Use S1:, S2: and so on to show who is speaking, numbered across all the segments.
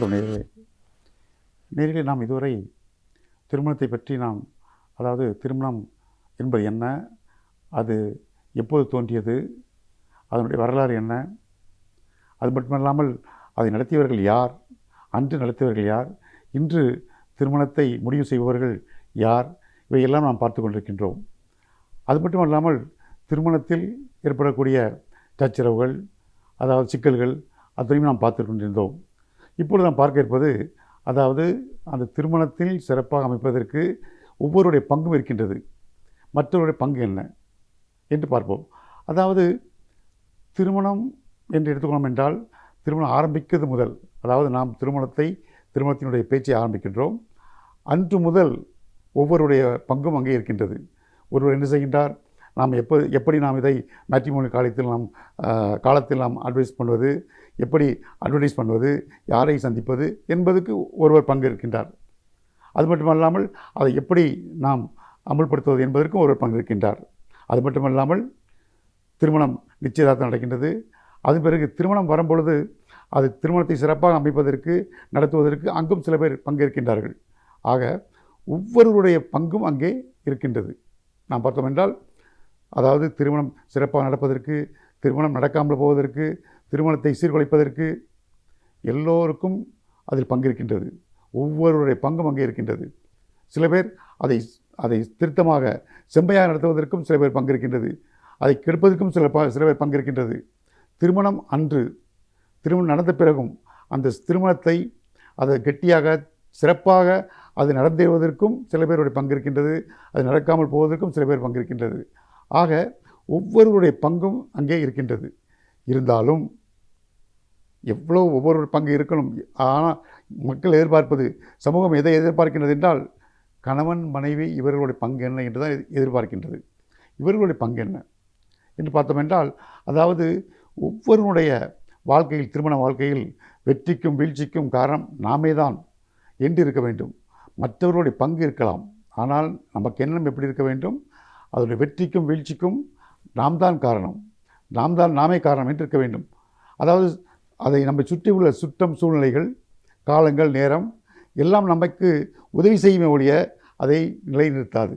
S1: வணக்கம் நேயர்களே. நேயர்களே, நாம் இதுவரை திருமணத்தை பற்றி அதாவது திருமணம் என்பது என்ன, அது எப்போது தோன்றியது, அதனுடைய வரலாறு என்ன, அது மட்டுமல்லாமல் அதை நடத்தியவர்கள் யார், அன்று நடத்தியவர்கள் யார், இன்று திருமணத்தை முடிவு செய்பவர்கள் யார், இவையெல்லாம் நாம் பார்த்து கொண்டிருக்கின்றோம். அது மட்டுமல்லாமல் திருமணத்தில் ஏற்படக்கூடிய சச்சரவுகள், அதாவது சிக்கல்கள், அத்தனையும் நாம் பார்த்து கொண்டிருந்தோம். இப்பொழுது நாம் பார்க்க இருப்பது, அதாவது அந்த திருமணத்தில் சிறப்பாக அமைப்பதற்கு ஒவ்வொருடைய பங்கும் இருக்கின்றது. மற்றவருடைய பங்கு என்ன என்று பார்ப்போம். அதாவது திருமணம் என்று எடுத்துக்கொள்ளோம் என்றால், திருமணம் ஆரம்பிக்கிறது முதல், அதாவது நாம் திருமணத்தினுடைய பேச்சை ஆரம்பிக்கின்றோம். அன்று முதல் ஒவ்வொருடைய பங்கும் அங்கே இருக்கின்றது. ஒருவர் என்ன செய்கின்றார், நாம் எப்படி நாம் இதை மேட்ரிமோனி காலத்தில் நாம் அட்வைஸ் பண்ணுவது, எப்படி அட்வர்டைஸ் பண்ணுவது, யாரை சந்திப்பது என்பதுக்கு ஒருவர் பங்கு இருக்கின்றார். அது மட்டுமல்லாமல் அதை எப்படி நாம் அமுல்படுத்துவது என்பதற்கும் ஒருவர் பங்கு இருக்கின்றார். அது மட்டுமல்லாமல் திருமணம் நிச்சயதார்த்தம் நடக்கின்றது. அதன் பிறகு திருமணம் வரும்பொழுது அது திருமணத்தை சிறப்பாக அமைப்பதற்கு, நடத்துவதற்கு அங்கும் சில பேர் பங்கேற்கின்றார்கள். ஆக ஒவ்வொருவருடைய பங்கும் அங்கே இருக்கின்றது. நாம் பார்த்தோம் என்றால், அதாவது திருமணம் சிறப்பாக நடப்பதற்கு, திருமணம் நடக்காமல் போவதற்கு, திருமணத்தை சீர்குலைப்பதற்கு எல்லோருக்கும் அதில் பங்கிருக்கின்றது. ஒவ்வொருவருடைய பங்கும் அங்கே இருக்கின்றது. சில பேர் அதை திருத்தமாக செம்மையாக நடத்துவதற்கும் சில பேர் பங்கிருக்கின்றது. அதை கெடுப்பதற்கும் சில பேர் பங்கிருக்கின்றது. திருமணம் அன்று, திருமணம் நடந்த பிறகும் அந்த திருமணத்தை அதை கெட்டியாக சிறப்பாக அது நடந்தேறுவதற்கும் சில பேருடைய பங்கிருக்கின்றது. அது நடக்காமல் போவதற்கும் சில பேர் பங்கிருக்கின்றது. ஆக ஒவ்வொருவருடைய பங்கும் அங்கே இருக்கின்றது. இருந்தாலும் எவ்வளோ ஒவ்வொரு பங்கு இருக்கணும். ஆனால் மக்கள் எதிர்பார்ப்பது, சமூகம் எதை எதிர்பார்க்கின்றது என்றால், கணவன் மனைவி இவர்களுடைய பங்கு என்ன என்று தான் எதிர்பார்க்கின்றது. இவர்களுடைய பங்கு என்ன என்று பார்த்தோம் என்றால், அதாவது ஒவ்வொருவருடைய வாழ்க்கையில், திருமண வாழ்க்கையில் வெற்றிக்கும் வீழ்ச்சிக்கும் காரணம் நாமே தான் என்று இருக்க வேண்டும். மற்றவர்களுடைய பங்கு இருக்கலாம், ஆனால் நமக்கு எண்ணம் எப்படி இருக்க வேண்டும், அதனுடைய வெற்றிக்கும் வீழ்ச்சிக்கும் நாம் தான் காரணம், நாமே காரணம் என்று இருக்க வேண்டும். அதாவது அதை நம்மை சுற்றி உள்ள சுற்றம், சூழ்நிலைகள், காலங்கள், நேரம் எல்லாம் நமக்கு உதவி செய்யுமே ஒழிய அதை நிலைநிறுத்தாது.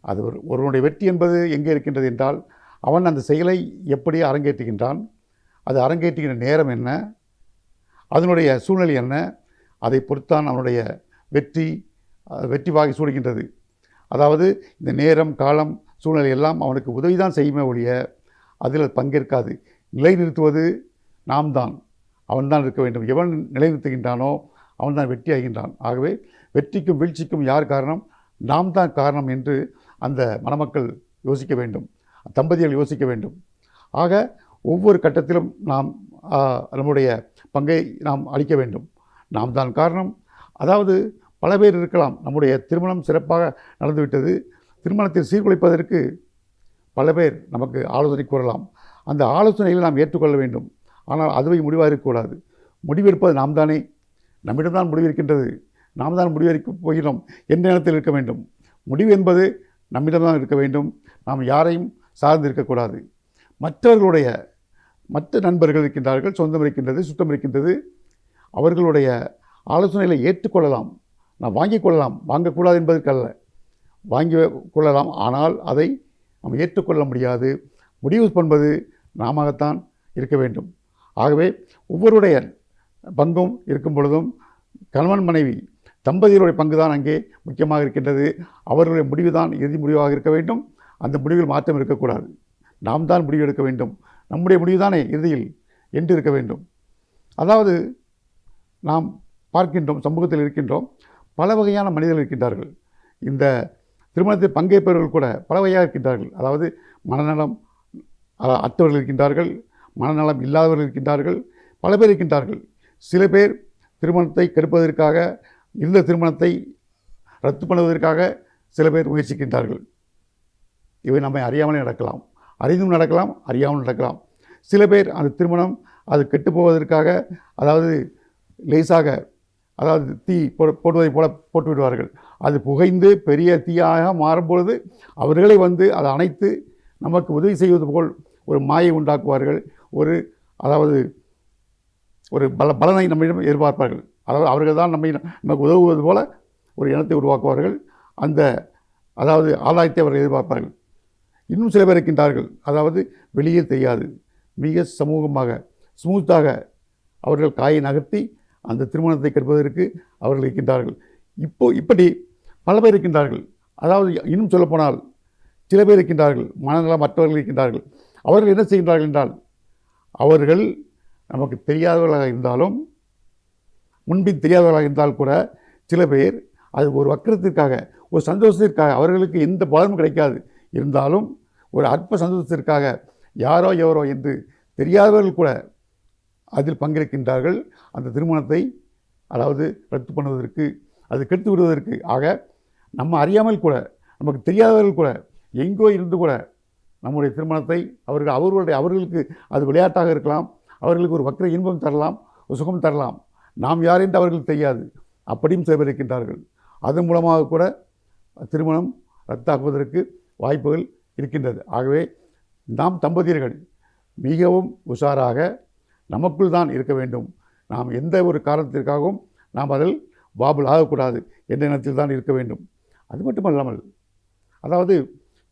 S1: அது ஒருவனுடைய வெற்றி என்பது எங்கே இருக்கின்றது என்றால், அவன் அந்த செயலை எப்படி அரங்கேற்றுகின்றான், அது அரங்கேற்றுகின்ற நேரம் என்ன, அதனுடைய சூழ்நிலை என்ன, அதை பொறுத்தான் அவனுடைய வெற்றி வாகி சூடுகின்றது. அதாவது இந்த நேரம், காலம், சூழ்நிலை எல்லாம் அவனுக்கு உதவி தான் செய்யுமே ஒழிய அதில் பங்கேற்காது. நிலைநிறுத்துவது நாம் தான், அவன்தான் இருக்க வேண்டும். எவன் நிலைநிறுத்துகின்றானோ அவன்தான் வெற்றி ஆகின்றான். ஆகவே வெற்றிக்கும் வீழ்ச்சிக்கும் யார் காரணம், நாம் தான் காரணம் என்று அந்த மணமக்கள் யோசிக்க வேண்டும், தம்பதிகள் யோசிக்க வேண்டும். ஆக ஒவ்வொரு கட்டத்திலும் நாம் நம்முடைய பங்கை நாம் அளிக்க வேண்டும். நாம் தான் காரணம். அதாவது பல பேர் இருக்கலாம், நம்முடைய திருமணம் சிறப்பாக நடந்துவிட்டது, திருமணத்தை சீர்குலைப்பதற்கு பல பேர் நமக்கு ஆலோசனை கூறலாம். அந்த ஆலோசனைகளை நாம் ஏற்றுக்கொள்ள வேண்டும். ஆனால் அதுவே முடிவாக இருக்கக்கூடாது. முடிவெடுப்பது நாம் தானே, நம்மிடம்தான் முடிவு இருக்கின்றது, நாம் தான் முடிவெடுக்க போகிறோம் என்ற எண்ணத்தில் இருக்க வேண்டும். முடிவு என்பது நம்மிடம்தான் இருக்க வேண்டும். நாம் யாரையும் சார்ந்து இருக்கக்கூடாது. மற்ற நண்பர்கள் இருக்கின்றார்கள், சொந்தம் இருக்கின்றது, சுத்தம் இருக்கின்றது, அவர்களுடைய ஆலோசனைகளை ஏற்றுக்கொள்ளலாம், நாம் வாங்கிக் கொள்ளலாம். வாங்கக்கூடாது என்பதற்கல்ல, வாங்கி கொள்ளலாம். ஆனால் அதை நாம் ஏற்றுக்கொள்ள முடியாது. முடிவு பண்ணுவது நாமத்தான் இருக்க வேண்டும். ஆகவே ஒவ்வொருடைய பங்கும் இருக்கும் பொழுதும் கணவன் மனைவி தம்பதிகளுடைய பங்கு தான் அங்கே முக்கியமாக இருக்கின்றது. அவர்களுடைய முடிவு தான் இறுதி முடிவாக இருக்க வேண்டும். அந்த முடிவில் மாற்றம் இருக்கக்கூடாது. நாம் தான் முடிவு எடுக்க வேண்டும். நம்முடைய முடிவு தானே இறுதியில் என்று இருக்க வேண்டும். அதாவது நாம் பார்க்கின்றோம், சமூகத்தில் இருக்கின்றோம், பல வகையான மனிதர்கள் இருக்கின்றார்கள். இந்த திருமணத்தில் பங்கேற்பவர்கள் கூட பல வகையாக இருக்கின்றார்கள். அதாவது மனநலம் அற்றவர்கள் இருக்கின்றார்கள், மனநலம் இல்லாதவர்கள் இருக்கின்றார்கள், பல பேர் இருக்கின்றார்கள். சில பேர் திருமணத்தை கெடுப்பதற்காக, இருந்த திருமணத்தை ரத்து பண்ணுவதற்காக சில பேர் முயற்சிக்கின்றார்கள். இவை நம்மை அறியாமலே நடக்கலாம், அறிந்தும் நடக்கலாம், அறியாமல் நடக்கலாம். சில பேர் அந்த திருமணம் அது கெட்டு போவதற்காக, அதாவது லேசாக, அதாவது தீ போடுவதை போல போட்டு விடுவார்கள். அது புகைந்து பெரிய தீயாக மாறும்பொழுது அவர்களை அதை அணைத்து நமக்கு உதவி செய்வது போல் ஒரு மாயை உண்டாக்குவார்கள். அதாவது ஒரு பலனை நம்மிடம் எதிர்பார்ப்பார்கள். அதாவது அவர்கள் தான் நமக்கு உதவுவது போல ஒரு எண்ணத்தை உருவாக்குவார்கள். அந்த அதாவது ஆதாயத்தை அவர்கள் எதிர்பார்ப்பார்கள். இன்னும் சில பேர் இருக்கின்றார்கள், அதாவது வெளியே தெரியாது, மிக சமூகமாக ஸ்மூத்தாக அவர்கள் காயை நகர்த்தி அந்த திருமணத்தை கற்பதற்கு அவர்கள் இருக்கின்றார்கள். இப்படி பல பேர் இருக்கின்றார்கள். அதாவது இன்னும் சொல்லப்போனால் சில பேர் இருக்கின்றார்கள், மனநலம் மற்றவர்கள் இருக்கின்றார்கள். அவர்கள் என்ன செய்கின்றார்கள் என்றால், அவர்கள் நமக்கு தெரியாதவர்களாக இருந்தாலும், முன்பின் தெரியாதவர்களாக இருந்தால் கூட சில பேர் அது ஒரு வக்கரத்திற்காக, ஒரு சந்தோஷத்திற்காக, அவர்களுக்கு எந்த பலனும் கிடைக்காது இருந்தாலும் ஒரு அற்ப சந்தோஷத்திற்காக யாரோ எவரோ என்று தெரியாதவர்கள் கூட அதில் பங்கேற்கின்றார்கள். அந்த திருமணத்தை அதாவது ரத்து பண்ணுவதற்கு, அது கெடுத்து விடுவதற்கு. ஆக நம்ம அறியாமல் கூட, நமக்கு தெரியாதவர்கள் கூட, எங்கோ இருந்து கூட நம்முடைய திருமணத்தை அவர்களுக்கு அது விளையாட்டாக இருக்கலாம், அவர்களுக்கு ஒரு வக்கர இன்பம் தரலாம், ஒரு சுகம் தரலாம். நாம் யார் என்று அவர்களுக்கு தெரியாது. அப்படியும் இருக்கின்றார்கள். அதன் மூலமாக கூட திருமணம் ரத்தாக்குவதற்கு வாய்ப்புகள் இருக்கின்றது. ஆகவே நாம் தம்பதியர்கள் மிகவும் உஷாராக நமக்குள் தான் இருக்க வேண்டும். நாம் எந்த ஒரு காரணத்திற்காகவும் நாம் அதில் பாபுல் ஆகக்கூடாது என்ற எண்ணத்தில் தான் இருக்க வேண்டும். அது மட்டுமல்லாமல், அதாவது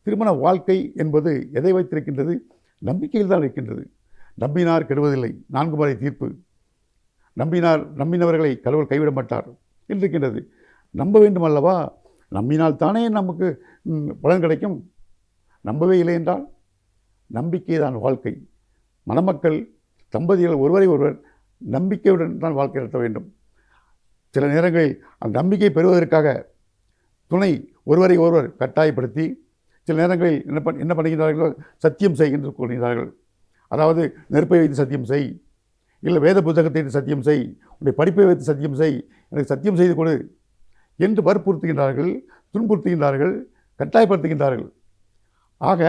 S1: திருமண வாழ்க்கை என்பது எதை வைத்திருக்கின்றது? நம்பிக்கையில் தான் இருக்கின்றது. நம்பினார் கெடுவதில்லை, 4 முறை தீர்ப்பு. நம்பினவர்களை கடவுள் கைவிட மாட்டார் என்றிருக்கின்றது. நம்ப வேண்டும் அல்லவா? நம்பினால் தானே நமக்கு பலன் கிடைக்கும். நம்பவே இல்லை என்றால் நம்பிக்கை தான் வாழ்க்கை. மணமக்கள் தம்பதிகள் ஒருவரை ஒருவர் நம்பிக்கையுடன் தான் வாழ்க்கை நடத்த வேண்டும். சில நேரங்களில் அந்த நம்பிக்கை பெறுவதற்காக துணை ஒருவரை ஒருவர் கட்டாயப்படுத்தி சில நேரங்களில் என்ன பண்ணுகிறார்களோ, சத்தியம் செய்கின்ற கொள்கிறார்கள். அதாவது நெருப்பை வைத்து சத்தியம் செய், இல்லை வேத புத்தகத்தை வைத்து சத்தியம் செய், உன்னுடைய படிப்பை வைத்து சத்தியம் செய், எனக்கு சத்தியம் செய்து கொடு என்று வற்புறுத்துகின்றார்கள், துன்புறுத்துகின்றார்கள், கட்டாயப்படுத்துகின்றார்கள். ஆக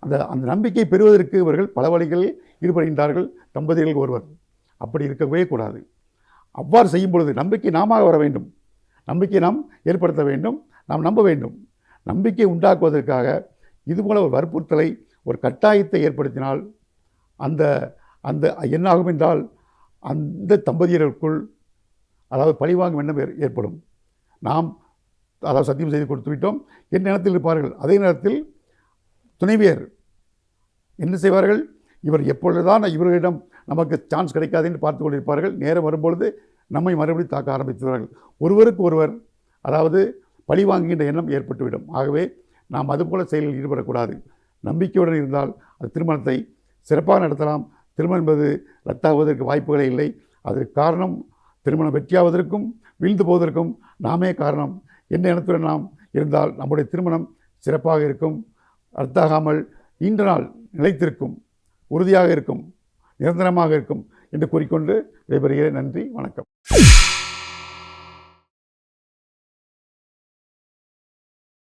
S1: அந்த நம்பிக்கை பெறுவதற்கு இவர்கள் பல வழிகளில் ஈடுபடுகின்றார்கள் தம்பதிகள் ஒருவர். அப்படி இருக்கவே கூடாது. அவ்வாறு செய்யும் பொழுது நம்பிக்கை நாம வர வேண்டும், நம்பிக்கை நாம் ஏற்படுத்த வேண்டும், நாம் நம்ப வேண்டும். நம்பிக்கை உண்டாக்குவதற்காக இதுபோல ஒரு வற்புறுத்தலை, ஒரு கட்டாயத்தை ஏற்படுத்தினால் அந்த அந்த என்னாகும் என்றால், அந்த தம்பதியர்களுக்குள் அதாவது பழிவாங்கும் எண்ணம் ஏற்படும். நாம் அதாவது சத்தியம் செய்து கொடுத்து விட்டோம் என்ற எண்ணத்தில் இருப்பார்கள். அதே நேரத்தில் துணைவியர் என்ன செய்வார்கள்? இவர் எப்பொழுதுதான் இவர்களிடம் நமக்கு சான்ஸ் கிடைக்காது என்று பார்த்து கொண்டிருப்பார்கள். நேரம் வரும்பொழுது நம்மை மறுபடியும் தாக்க ஆரம்பித்துவார்கள். ஒருவருக்கு ஒருவர் அதாவது பழி வாங்குகின்ற எண்ணம் ஏற்பட்டுவிடும். ஆகவே நாம் அதுபோல செயலில் ஈடுபடக்கூடாது. நம்பிக்கையுடன் இருந்தால் அந்த திருமணத்தை சிறப்பாக நடத்தலாம். திருமணம் என்பது ரத்தாகுவதற்கு வாய்ப்புகளே இல்லை. அதற்கு காரணம் திருமணம் வெற்றியாவதற்கும் வீழ்ந்து போவதற்கும் நாமே காரணம் என்ற எண்ணத்துடன் நாம் இருந்தால் நம்முடைய திருமணம் சிறப்பாக இருக்கும், ரத்தாகாமல் நீண்ட நாள் நிலைத்திருக்கும், உறுதியாக இருக்கும், நிரந்தரமாக இருக்கும் என்று கூறிக்கொண்டு விடைபெறுகிறேன். நன்றி, வணக்கம்.